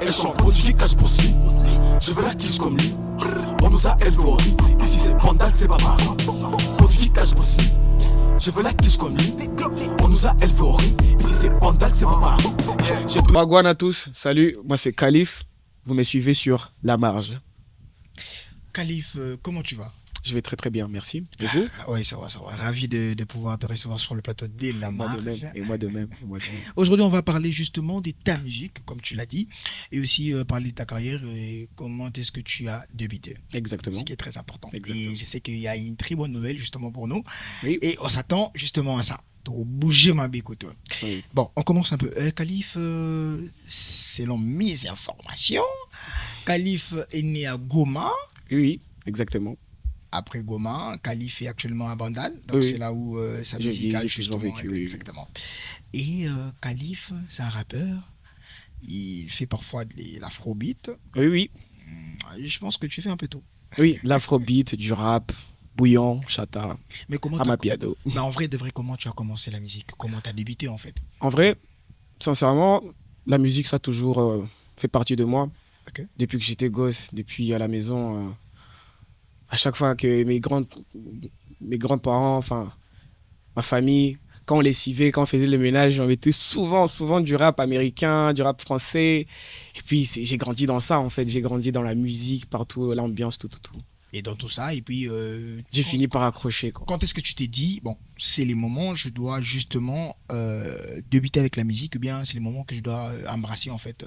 Elle chante produit cache Bruce Lee. Je veux la tige comme lui. On nous a élevés au riz. Ici c'est Bandal, c'est Baba. Produit cache Bruce Lee. Je veux la tige comme lui. On nous a élevés au riz. Ici c'est Bandal, c'est Baba. Wagwan à tous, salut, moi c'est Khalif. Vous me suivez sur La Marge. Khalif, comment tu vas? Je vais très très bien, merci. Et vous? Oui, ça va. Ravi de pouvoir te recevoir sur le plateau de La Marge. Moi de même. Aujourd'hui, on va parler justement de ta musique, comme tu l'as dit, et aussi parler de ta carrière et comment est-ce que tu as débuté. Exactement. Ce qui est très important. Exactement. Et je sais qu'il y a une très bonne nouvelle justement pour nous. Oui. Et on s'attend justement à ça. Pour bouger ma bécoute. Oui. Bon, on commence un peu. Khalif, selon mes informations, Khalif est né à Goma. Oui, exactement. Après Goma, Khalif est actuellement à Bandal. Donc Oui. c'est là où sa musique a justement vécu, oui. exactement. Et Khalif, c'est un rappeur. Il fait parfois de l'afrobeat. Oui. Je pense que tu fais un peu tout. Oui, l'afrobeat, du rap, bouillon, chata, Mais comment amapiado. Mais en vrai, de vrai, comment tu as commencé la musique? Comment tu as débuté en fait? En vrai, sincèrement, la musique, ça a toujours fait partie de moi. Ok. Depuis que j'étais gosse, depuis à la maison, à chaque fois que mes grands-parents, enfin, ma famille, quand on lessivait, quand on faisait le ménage, on mettait souvent du rap américain, du rap français. Et puis, j'ai grandi dans ça, en fait. J'ai grandi dans la musique, partout, l'ambiance, tout. Et dans tout ça, et puis... J'ai fini par accrocher, quoi. Quand est-ce que tu t'es dit, bon, c'est les moments où je dois justement débuter avec la musique, ou bien c'est les moments que je dois embrasser en fait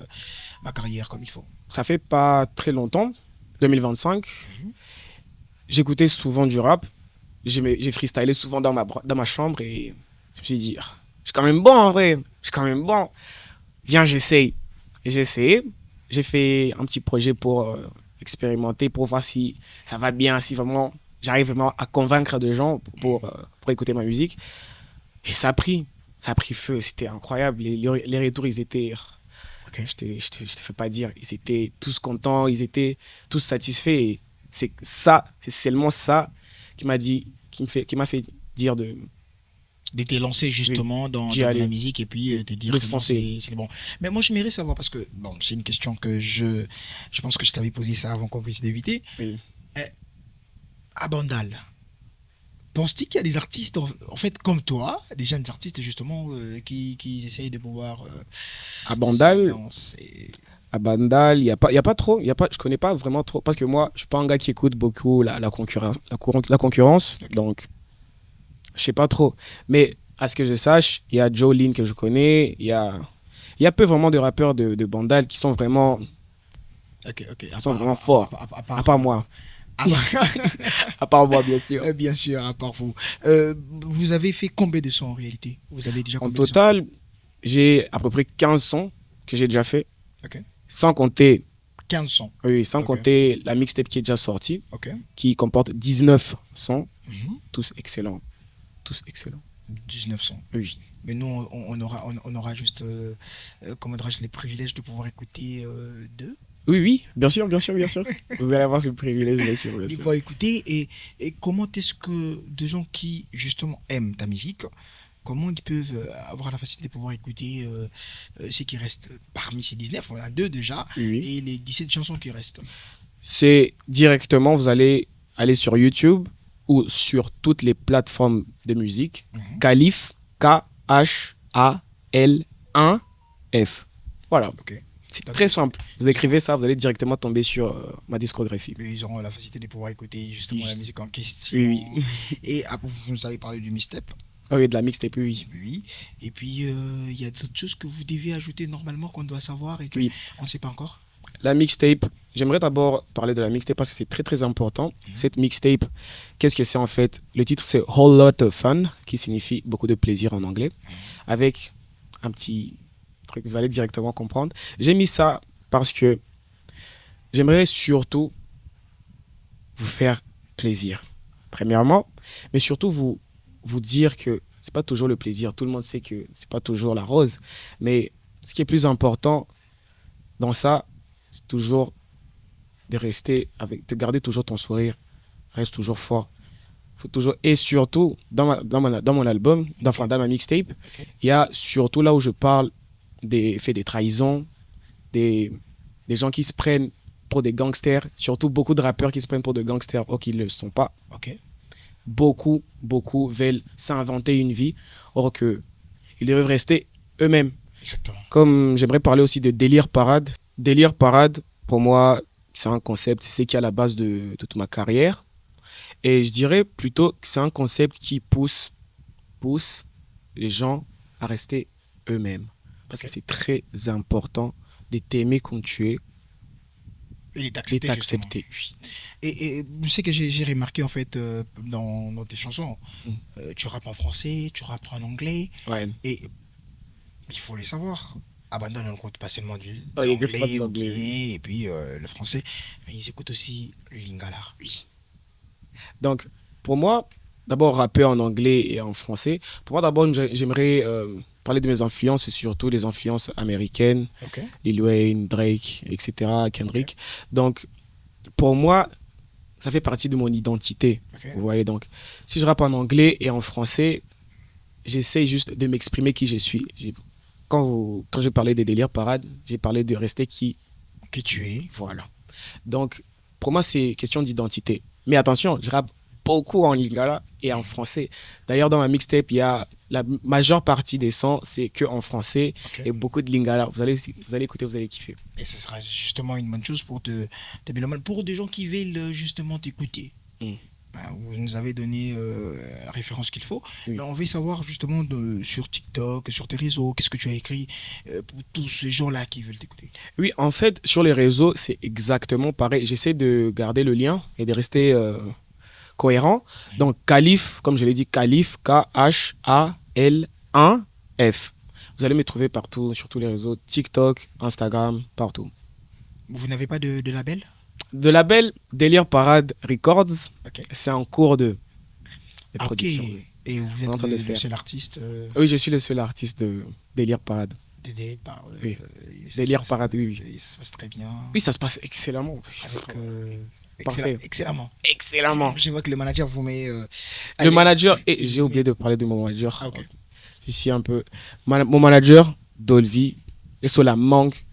ma carrière comme il faut? Ça fait pas très longtemps, 2025. J'écoutais souvent du rap. J'ai freestylé souvent dans ma chambre et je me suis dit, ah, je suis quand même bon en vrai. Je suis quand même bon. Viens, j'essaye. Et j'ai essayé. J'ai fait un petit projet pour expérimenter, pour voir si ça va bien, si vraiment j'arrive vraiment à convaincre des gens pour écouter ma musique. Et ça a pris feu. C'était incroyable. Les retours, ils étaient... Ok. Je te fais pas dire. Ils étaient tous contents, ils étaient tous satisfaits. Et c'est seulement ça qui m'a fait dire de D'être lancé justement dans la musique et puis te dire que c'est bon. Mais moi, j'aimerais savoir, parce que bon, c'est une question que je pense que je t'avais posé ça avant qu'on puisse débuter. Oui. À Bandal, penses-tu qu'il y a des artistes, en fait, comme toi, des jeunes artistes justement, qui essayent de pouvoir... À Bandal, il n'y a pas trop, je connais pas vraiment trop, parce que moi, je suis pas un gars qui écoute beaucoup la concurrence, Okay. Donc, je sais pas trop. Mais à ce que je sache, il y a Joe Lynn que je connais, il y a peu vraiment de rappeurs de Bandal qui sont vraiment, forts, à part moi. À part moi, bien sûr. Bien sûr, à part vous. Vous avez fait combien de sons en réalité? Vous avez déjà En combien de total, j'ai à peu près 15 sons que j'ai déjà fait, sons? Ok. sans compter 15 sons. Oui, sans Ok. compter la mixtape qui est déjà sortie, Ok. qui comporte 19 sons, Mhm. tous excellents. 19 sons. Oui. Mais nous, on aura juste, comment dirais-je, les privilèges de pouvoir écouter deux. Oui, bien sûr. Vous allez avoir ce privilège, bien sûr. De pouvoir écouter et comment est-ce que des gens qui, justement, aiment ta musique, comment ils peuvent avoir la facilité de pouvoir écouter ce qui reste parmi ces 19, on a deux déjà, Oui. et les 17 chansons qui restent. C'est directement, vous allez aller sur YouTube ou sur toutes les plateformes de musique. Mhm. Khalif, Khalif. Voilà. Ok. C'est Donc, très simple. Vous écrivez ça, vous allez directement tomber sur ma discographie. ils auront la facilité de pouvoir écouter justement la musique en question. Oui. Et vous nous avez parlé du mixtape. Ah oui, de la mixtape, oui. Oui. Et puis, il y a d'autres choses que vous devez ajouter normalement qu'on doit savoir et qu'on Oui. ne sait pas encore. La mixtape, j'aimerais d'abord parler de la mixtape parce que c'est très très important. Cette mixtape, qu'est-ce que c'est en fait? Le titre c'est Whole Lot of Fun, qui signifie beaucoup de plaisir en anglais, avec un petit truc que vous allez directement comprendre. J'ai mis ça parce que j'aimerais surtout vous faire plaisir, premièrement, mais surtout vous dire que c'est pas toujours le plaisir. Tout le monde sait que c'est pas toujours la rose, mais ce qui est plus important dans ça, c'est toujours de garder toujours ton sourire, reste toujours fort. Faut toujours, et surtout, dans mon album, dans ma mixtape, il y a surtout là où je parle des faits des trahisons, des des gens qui se prennent pour des gangsters, surtout beaucoup de rappeurs qui se prennent pour des gangsters, or qu'ils ne le sont pas. Ok. Beaucoup veulent s'inventer une vie, or qu'ils doivent rester eux-mêmes. Exactement. Comme j'aimerais parler aussi de délire parade. Délire parade, pour moi, c'est un concept, c'est ce qui est à la base de toute ma carrière. Et je dirais plutôt que c'est un concept qui pousse les gens à rester eux-mêmes. Parce que c'est très important de t'aimer comme tu es Il est et accepté, justement. t'accepter. Oui. Et je sais que j'ai remarqué en fait dans tes chansons, tu rappes en français, tu rappes en anglais, Ouais. et il faut les savoir. Abandonne ne compte pas seulement du Ouais, ils écoutent pas de l'anglais, l'anglais. ok, et puis le français, mais ils écoutent aussi le lingala. Oui. Donc, pour moi, d'abord rapper en anglais et en français. Pour moi, d'abord, j'aimerais parler de mes influences, surtout les influences américaines, Ok. Lil Wayne, Drake, etc., Kendrick. Donc, pour moi, ça fait partie de mon identité. Ok. Vous voyez, donc, si je rappe en anglais et en français, j'essaye juste de m'exprimer qui je suis. Quand j'ai parlé des délires parades, j'ai parlé de rester qui. Qui tu es. Voilà. Donc, pour moi, c'est question d'identité. Mais attention, je rappe beaucoup en lingala et en français. D'ailleurs, dans ma mixtape, il y a la majeure partie des sons, c'est que en français Ok. et beaucoup de lingala. Vous allez écouter, vous allez kiffer. Et ce sera justement une bonne chose pour te mélomanes, pour des gens qui veulent justement t'écouter. Mm. Vous nous avez donné la référence qu'il faut, Oui. mais on veut savoir justement sur TikTok, sur tes réseaux, qu'est-ce que tu as écrit pour tous ces gens-là qui veulent t'écouter. Oui, en fait, sur les réseaux, c'est exactement pareil. J'essaie de garder le lien et de rester cohérent. Donc, Khalif, comme je l'ai dit, Khalif, Khalif. Vous allez me trouver partout, sur tous les réseaux, TikTok, Instagram, partout. Vous n'avez pas de label? De label Délire Parade Records, Ok. c'est en cours de Ah, ok. production. Oui. Et vous On est êtes en train de le le faire. seul artiste Oui, je suis le seul artiste de Délire Parade. d'aider par. Oui. Ça Délire se passe- Parade, oui. et ça se passe très bien. Oui, ça se passe excellemment. Avec, Parfait. excellemment. Excellemment. Je vois que le manager vous met. Le à l'aise. manager, et j'ai oublié de parler de mon manager. Ah, ok. Je suis un peu. Mon manager, Dolby, et Sola Manque,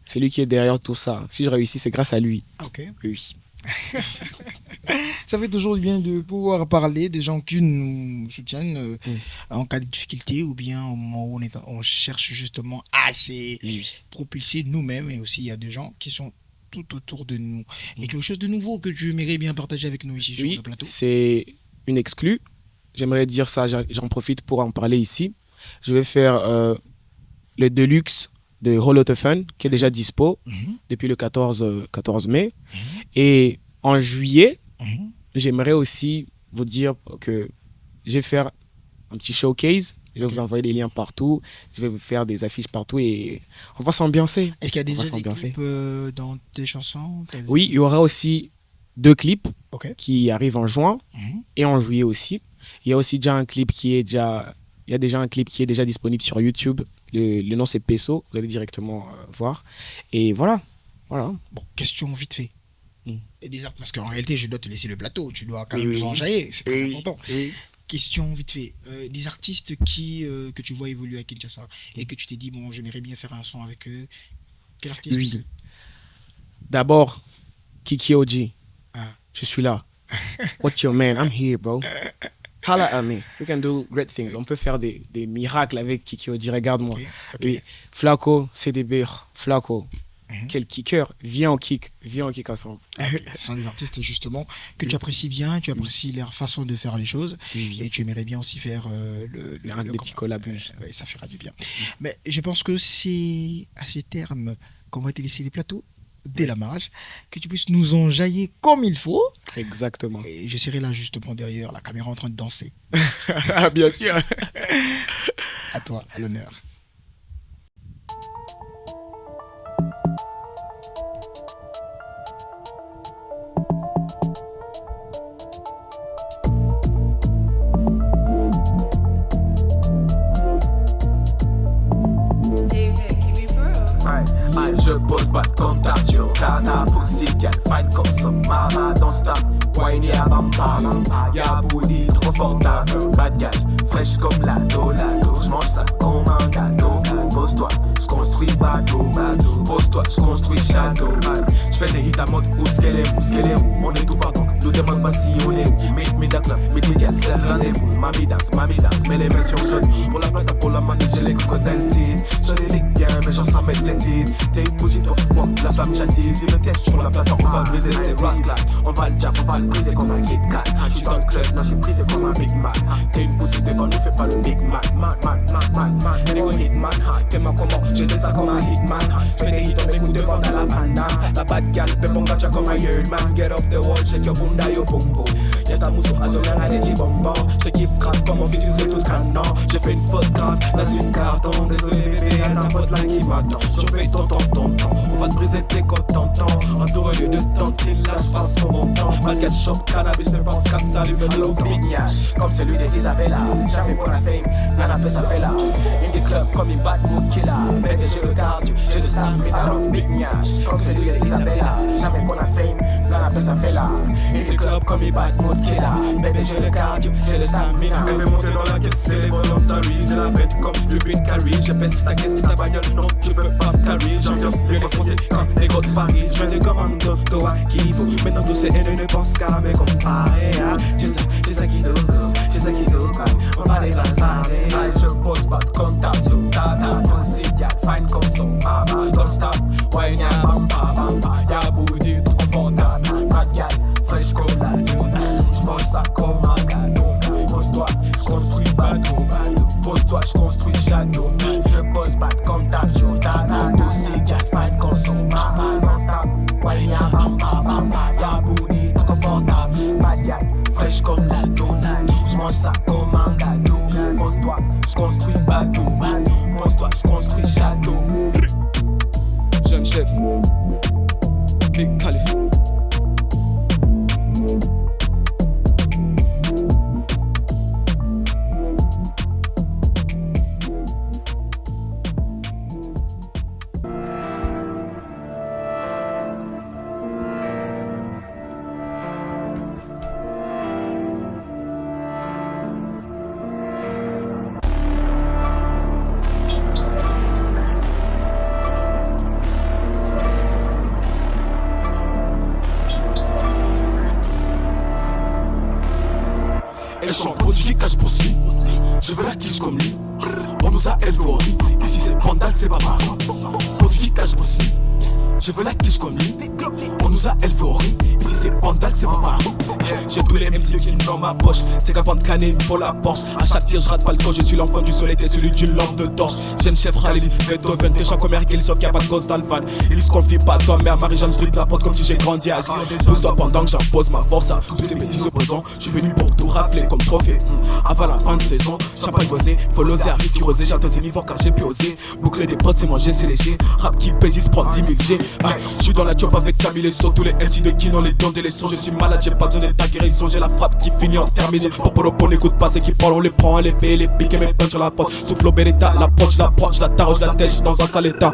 c'est lui qui est derrière tout ça. Si je réussis, c'est grâce à lui. Ah, ok. Oui. Ça fait toujours du bien de pouvoir parler des gens qui nous soutiennent en cas de difficulté ou bien au moment où on cherche justement à se propulser nous-mêmes, et aussi il y a des gens qui sont tout autour de nous. Et quelque chose de nouveau que tu aimerais bien partager avec nous ici sur Oui, le plateau. c'est une exclue. J'aimerais dire ça, j'en profite pour en parler ici. Je vais faire le Deluxe de Whole Lotta Fun, qui est déjà dispo Mhm, depuis le 14 mai. Et en juillet, mhm. j'aimerais aussi vous dire que je vais faire un petit showcase. Je vais Ok. vous envoyer des liens partout. Je vais vous faire des affiches partout et on va s'ambiancer. Est-ce qu'il y a On va déjà des s'ambiancer. clips dans tes chansons? Oui, il y aura aussi 2 clips Ok. qui arrivent en juin Mhm. et en juillet aussi. Il y a aussi déjà un clip qui est déjà... Il y a déjà un clip qui est déjà disponible sur YouTube. Le nom c'est Peso. Vous allez directement voir. Et voilà. Voilà. Bon, question vite fait. Mm. Et parce qu'en réalité, je dois te laisser le plateau. Tu dois quand même Oui. nous enjailler. C'est très Oui. important. Oui. Question vite fait. Des artistes que tu vois évoluer à Kinshasa et que tu t'es dit, bon, j'aimerais bien faire un son avec eux. Quel artiste? Oui. D'abord, Kiki OG. Ah. Je suis là. What's your man? I'm here, bro. Holla at me. We can do great things. On peut faire des miracles avec Kiki OG. Regarde-moi. Ok, ok. Oui. Flaco, CDB. Flaco. Mhm. Quel kicker. Viens on kick ensemble. Ok. Ce sont des artistes justement que tu apprécies bien, tu apprécies leur façon de faire les choses, et tu aimerais bien aussi faire Des petits collabs. ouais, ça fera du bien. Mais je pense que c'est à ce terme qu'on va te laisser les plateaux dès l'amarrage, que tu puisses nous enjailler comme il faut. Exactement. Et je serai là justement derrière la caméra en train de danser. Bien sûr. À toi, à l'honneur. Je bosse pas de contact sur Tata Pussy girl fine comme son mama. Don't stop, whiny à bamba. Y'a booty trop fort ta bad girl, fraîche comme la Dolado. J'mange ça comme un gâteau. Pose-toi, j'construis construis bateau. Pose-toi, je construis château. Je fais des hits à mode où ce qu'elle est, on est tout partout. Nous demande pas si on est où. Meet me the club, meet me girl, c'est le rendez-vous. Mami dance, mets les mains sur le genou. Pour la plata, pour la manie, j'ai les crocodiles teeth. Je les ligue bien, mais j'en sens mettre les teeth. T'es une bougie, toi, moi, la femme châtie. Si le test sur la plata, on va le briser, c'est rascal. On va le jack, on va le briser comme un Kit Kat. J'suis dans le club, non, j'suis brisé comme un Big Mac. T'es une bougie devant nous, fais pas le Big Mac. Man. T'es un hitman, t'es-moi comment, je donne ça comme un hitman. Fais des hits, on m'écoute devant dans la banda. La bad gal, pépon gacha comme un yearn man. Get off the wall, shake your bunda, yo boom boom. Y'a ta mousse, azonyan, a des bonbons. J'te kiffe grave, comme on vit, c'est tout canon. J'ai fait une faute grave, là c'est une carton. Désolé bébé, y'a ta pote là qui m'attend. Surveille ton temps. On va te briser tes côtes, t'entends. Entouré de tantines, là j'passe mon bon temps. Malgré shop, cannabis, ne pense qu'à s'allumer le bignage. Comme celui de Isabella, jamais pour la fame, l'anapé ça fait là. Une des clubs comme une bad mood killer. Bébé j'ai le cardio, j'ai le stamina, rock bignage. Comme celui de Isabella, jamais pour la fame, l'anapé ça fait là. Une des clubs comme une bad mood killer. Bébé j'ai le cardio, j'ai le stamina. Elle veut monter dans la caisse, c'est les volontaries. J'ai la bête comme du green carry. Je pèse ta caisse et ta bagnole, non tu peux pas me carry. J'ambiance les frontières comme les gros de Paris. Je viens de commando, toi qui faut. Maintenant tous ces haineux ne pensent qu'à me comparer. C'est ça qui dogo, on va les bazarer. Je pose pas de contact sur tata. Pussy cat fine comme son mama. Don't stop, ouais y'a bamba. Y'a boudy tout confortable. Bad gal, fresh comme la lune. J'mange ça comme un gâteau. Pose-toi, j'construis bateau. Pose-toi, j'construis château. Je pose pas de contact sur tata. Pussy cat fine comme son mama. Don't stop, ouais y'a bamba. Y'a boudy tout confortable. Bad gal, fraîche comme la dune. J'mange ça comme un gâteau. Pose-toi, j'construis bateau. Pose-toi, j'construis château. Jeune chef, Big Khalif. Elle chante produit, cache Bruce Lee. Je veux la tige comme lui. On nous a élevés au riz. Ici c'est Vandal, c'est Baba. Produit, cache Bruce Lee. Je veux la tige comme lui. On nous a élevés au riz. Ici c'est Vandal, c'est Baba. J'ai tous les MC qui dans ma poche. C'est qu'avant de canner, il faut la Porsche. À chaque tir, je rate pas le coche. Je suis l'enfant du soleil, t'es celui d'une lampe de torche. Jeune chef Khalid, Beethoven. Des chants comme Erkel, sauf qu'il y a pas de gosse dans le van. Ils se confient pas à toi, mais à Marie-Jeanne, je la porte comme si j'ai grandi à pousse-toi pendant que j'impose ma force à tous ces petits opposants. Je suis venu pour tout rappeler comme trophée. Avant la fin de saison, champagne gosé. Faut l'oser, arrive qui rosé. J'attends des niveaux car j'ai pu oser. Boucler des potes, c'est manger, c'est léger. Rap qui pèse, il se prend 10 000 G. Je suis dans la job avec Camille et So. Tous les LG de qui n'ont les dons des leçons. Je suis malade, j'ai pas donné ta guérison. J'ai la frappe qui finit en terminaison. Pour on n'écoute pas ceux qui parlent, on les prend, on les paye, les pique et mes punch sur la porte. Souffle au Beretta, la poche, la tarot, la tèche dans un sale état.